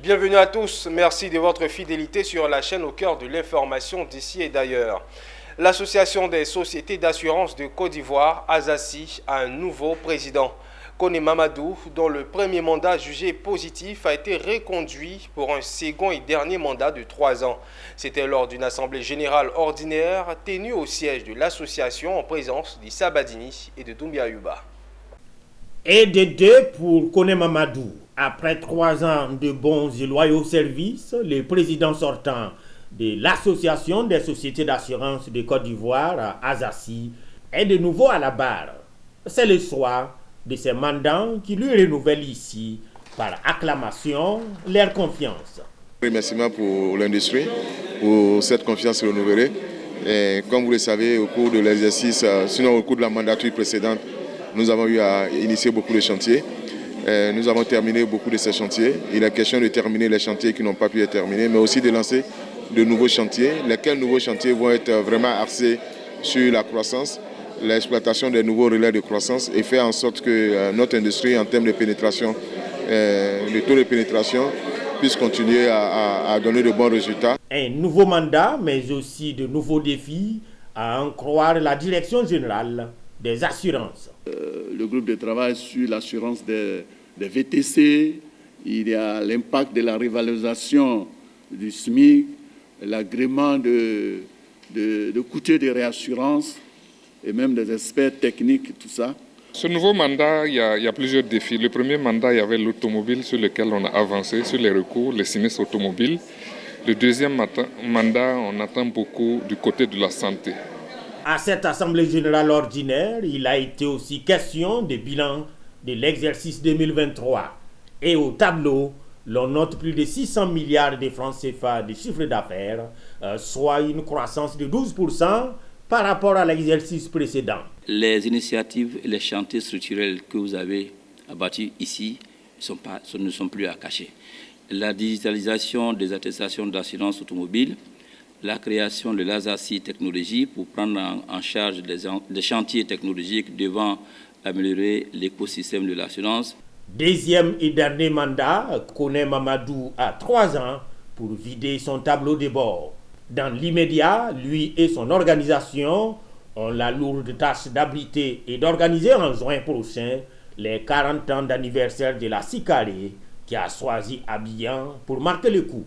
Bienvenue à tous, merci de votre fidélité sur la chaîne au cœur de l'information d'ici et d'ailleurs. L'Association des sociétés d'assurance de Côte d'Ivoire, ASACI, a un nouveau président. Kone Mamadou, dont le premier mandat jugé positif a été reconduit pour un second et dernier mandat de 3 ans. C'était lors d'une assemblée générale ordinaire tenue au siège de l'association en présence d'Issa Badini et de Doumbia Yuba. Et de deux pour Kone Mamadou. Après 3 ans de bons et loyaux services, le président sortant de l'Association des sociétés d'assurance de Côte d'Ivoire, ASACI, est de nouveau à la barre. C'est le choix de ses mandants qui lui renouvellent ici, par acclamation, leur confiance. Remerciement pour l'industrie, pour cette confiance renouvelée. Et comme vous le savez, au cours de l'exercice, sinon au cours de la mandature précédente, nous avons eu à initier beaucoup de chantiers. Nous avons terminé beaucoup de ces chantiers. Il est question de terminer les chantiers qui n'ont pas pu être terminés, mais aussi de lancer de nouveaux chantiers. Lesquels nouveaux chantiers vont être vraiment axés sur la croissance, l'exploitation des nouveaux relais de croissance et faire en sorte que notre industrie, en termes de pénétration, le taux de pénétration, puisse continuer à donner de bons résultats. Un nouveau mandat, mais aussi de nouveaux défis, à en croire la direction générale des assurances. Le groupe de travail sur l'assurance des VTC, il y a l'impact de la rivalisation du SMIC, l'agrément de coûteux de réassurance et même des experts techniques, tout ça. Ce nouveau mandat, il y a plusieurs défis. Le premier mandat, il y avait l'automobile sur lequel on a avancé, sur les recours, les sinistres automobiles. Le deuxième mandat, on attend beaucoup du côté de la santé. À cette Assemblée générale ordinaire, il a été aussi question de bilan de l'exercice 2023. Et au tableau, l'on note plus de 600 milliards de francs CFA de chiffre d'affaires, soit une croissance de 12% par rapport à l'exercice précédent. Les initiatives et les chantiers structurels que vous avez abattus ici ne sont plus à cacher. La digitalisation des attestations d'assurance automobile, la création de l'ASACI Technologie pour prendre en charge des chantiers technologiques devant améliorer l'écosystème de l'assurance. Deuxième et dernier mandat, Kone Mamadou a 3 ans pour vider son tableau de bord. Dans l'immédiat, lui et son organisation ont la lourde tâche d'abriter et d'organiser en juin prochain les 40 ans d'anniversaire de la CICARE qui a choisi Abidjan pour marquer le coup.